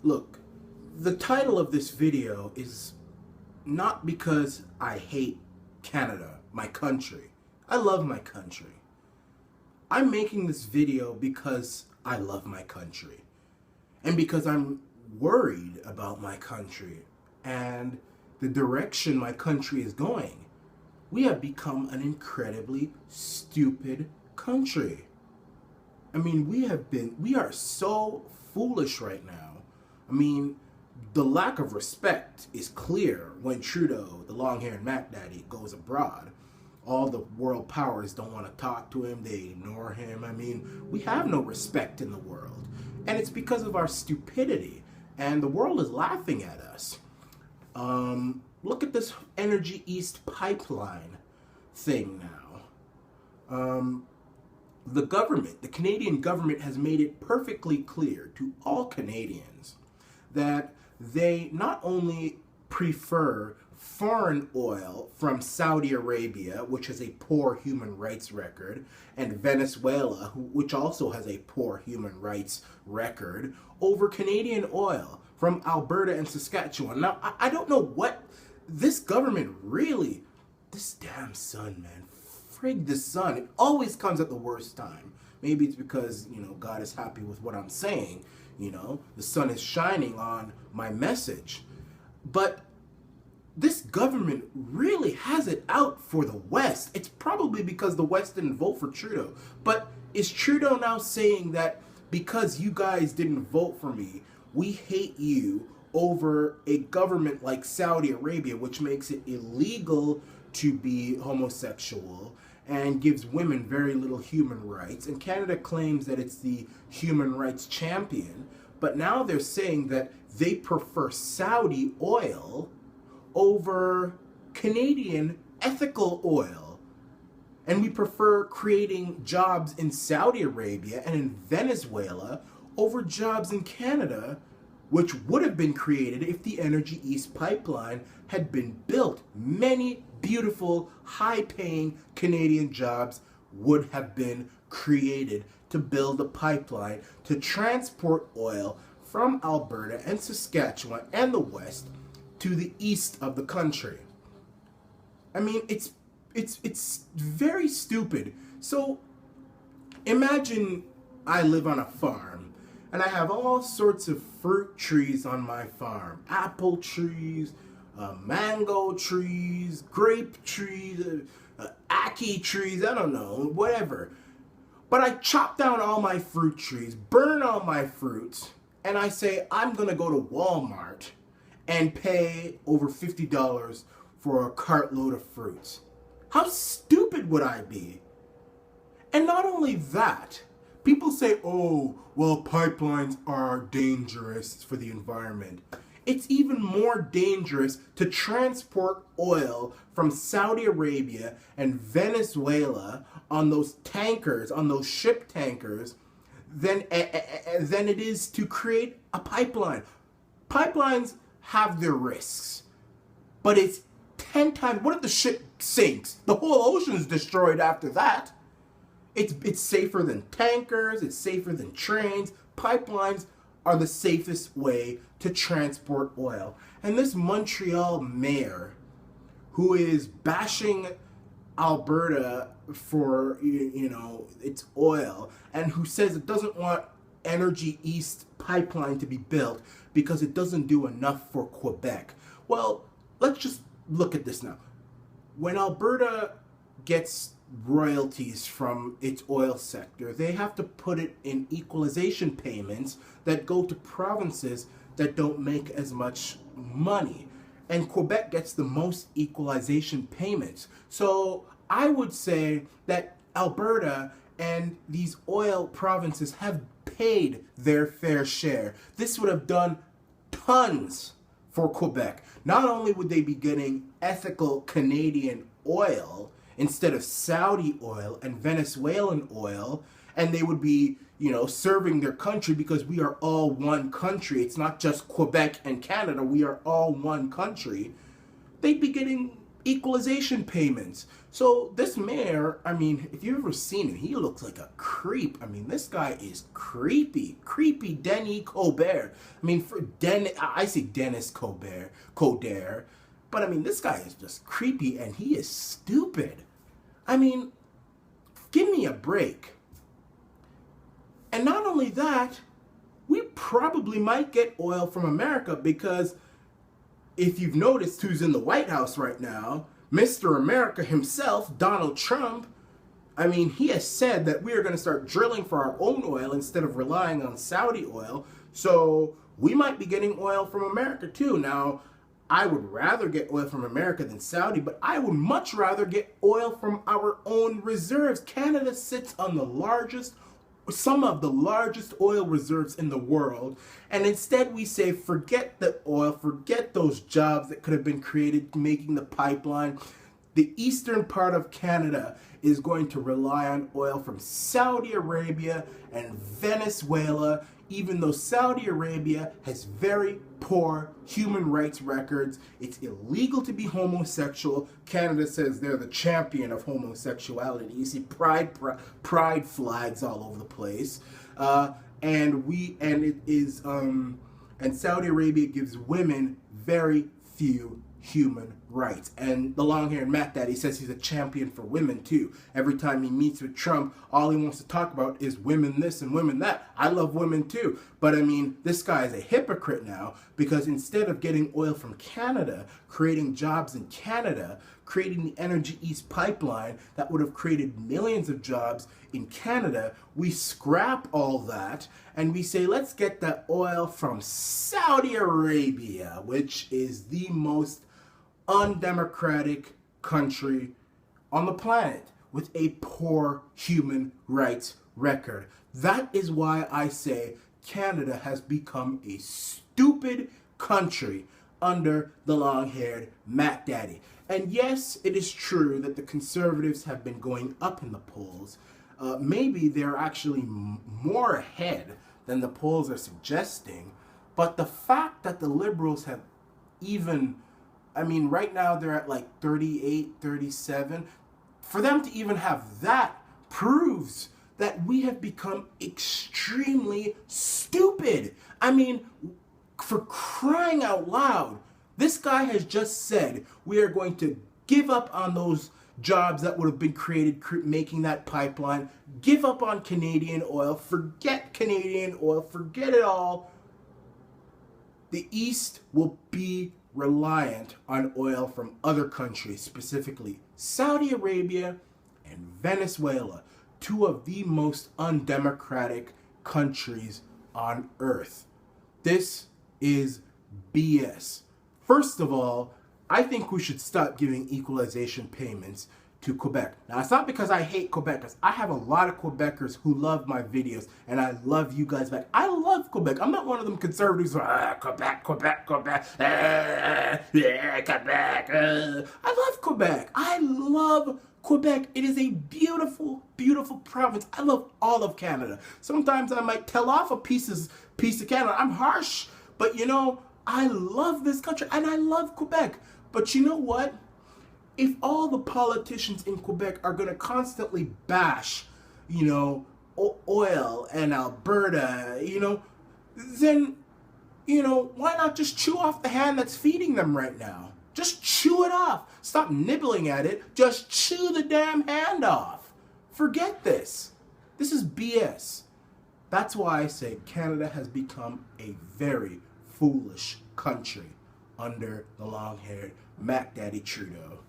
Look, the title of this video is not because I hate Canada, my country. I love my country. I'm making this video because I love my country. And because I'm worried about my country and the direction my country is going. We have become an incredibly stupid country. I mean, we are so foolish right now. I mean, the lack of respect is clear when Trudeau, the long-haired Mac Daddy, goes abroad. All the world powers don't want to talk to him. They ignore him. I mean, we have no respect in the world. And it's because of our stupidity. And the world is laughing at us. Look at this Energy East pipeline thing now. The government, the Canadian government, has made it perfectly clear to all Canadians that they not only prefer foreign oil from Saudi Arabia, which has a poor human rights record, and Venezuela, which also has a poor human rights record, over Canadian oil from Alberta and Saskatchewan. Now, I don't know what this government really, this damn sun, man, frig the sun. It always comes at the worst time. Maybe it's because, God is happy with what I'm saying. The sun is shining on my message. But this government really has it out for the West. It's probably because the West didn't vote for Trudeau. But is Trudeau now saying that because you guys didn't vote for me, we hate you over a government like Saudi Arabia, which makes it illegal to be homosexual and gives women very little human rights? And Canada claims that it's the human rights champion, but now they're saying that they prefer Saudi oil over Canadian ethical oil. And we prefer creating jobs in Saudi Arabia and in Venezuela over jobs in Canada, which would have been created if the Energy East pipeline had been built. Many beautiful, high-paying Canadian jobs would have been created to build a pipeline to transport oil from Alberta and Saskatchewan and the West to the east of the country. I mean, it's very stupid. So imagine I live on a farm and I have all sorts of fruit trees on my farm. Apple trees, mango trees, grape trees, ackee trees, I don't know, whatever. But I chop down all my fruit trees, burn all my fruits, and I say I'm gonna go to Walmart and pay over $50 for a cartload of fruits. How stupid would I be? And not only that, people say, oh, well, pipelines are dangerous for the environment. It's even more dangerous to transport oil from Saudi Arabia and Venezuela on those tankers, on those ship tankers, than it is to create a pipeline. Pipelines have their risks, but it's 10 times. What if the ship sinks? The whole ocean is destroyed after that. It's safer than tankers. It's safer than trains. Pipelines are the safest way to transport oil. And this Montreal mayor, who is bashing Alberta for its oil, and who says it doesn't want Energy East pipeline to be built because it doesn't do enough for Quebec. Well, let's just look at this now. When Alberta gets royalties from its oil sector, they have to put it in equalization payments that go to provinces that don't make as much money. And Quebec gets the most equalization payments. So I would say that Alberta and these oil provinces have paid their fair share. This would have done tons for Quebec. Not only would they be getting ethical Canadian oil instead of Saudi oil and Venezuelan oil, and they would be, serving their country because we are all one country. It's not just Quebec and Canada. We are all one country. They'd be getting equalization payments. So this mayor, I mean, if you've ever seen him, he looks like a creep. I mean, this guy is creepy Denis Colbert. I mean, I say Dennis Colbert, but I mean, this guy is just creepy and he is stupid. I mean, give me a break. And not only that, we probably might get oil from America because if you've noticed who's in the White House right now, Mr. America himself, Donald Trump, I mean, he has said that we are going to start drilling for our own oil instead of relying on Saudi oil. So we might be getting oil from America too. Now, I would rather get oil from America than Saudi, but I would much rather get oil from our own reserves. Canada sits on some of the largest oil reserves in the world, and instead we say forget the oil, forget those jobs that could have been created making the pipeline. The eastern part of Canada is going to rely on oil from Saudi Arabia and Venezuela, even though Saudi Arabia has very poor human rights records. It's illegal to be homosexual. Canada says they're the champion of homosexuality. You see pride flags all over the place. And Saudi Arabia gives women very few human rights. And the long-haired Matt Daddy says he's a champion for women too. Every time he meets with Trump, all he wants to talk about is women this and women that. I love women too. But I mean, this guy is a hypocrite now because instead of getting oil from Canada, creating jobs in Canada, creating the Energy East pipeline that would have created millions of jobs in Canada, we scrap all that and we say, let's get that oil from Saudi Arabia, which is the most undemocratic country on the planet with a poor human rights record. That is why I say Canada has become a stupid country under the long-haired Matt Daddy. And yes, it is true that the Conservatives have been going up in the polls. Maybe they're actually more ahead than the polls are suggesting. But the fact that the Liberals have even, I mean, right now they're at like 38, 37. For them to even have that proves that we have become extremely stupid. I mean, for crying out loud, this guy has just said we are going to give up on those jobs that would have been created making that pipeline, give up on Canadian oil, forget Canadian oil, forget it all. The East will be reliant on oil from other countries, specifically Saudi Arabia and Venezuela, two of the most undemocratic countries on earth. This is BS. First of all, I think we should stop giving equalization payments to Quebec. Now, it's not because I hate Quebecers. I have a lot of Quebecers who love my videos, and I love you guys back. I love Quebec. I'm not one of them conservatives who are, Quebec, yeah, Quebec. I love Quebec. I love Quebec. It is a beautiful, beautiful province. I love all of Canada. Sometimes I might tell off a piece of Canada. I'm harsh, but you know, I love this country, and I love Quebec. But you know what? If all the politicians in Quebec are going to constantly bash, you know, oil and Alberta, you know, then, you know, why not just chew off the hand that's feeding them right now? Just chew it off. Stop nibbling at it. Just chew the damn hand off. Forget this. This is BS. That's why I say Canada has become a very foolish country under the long-haired Mac Daddy Trudeau.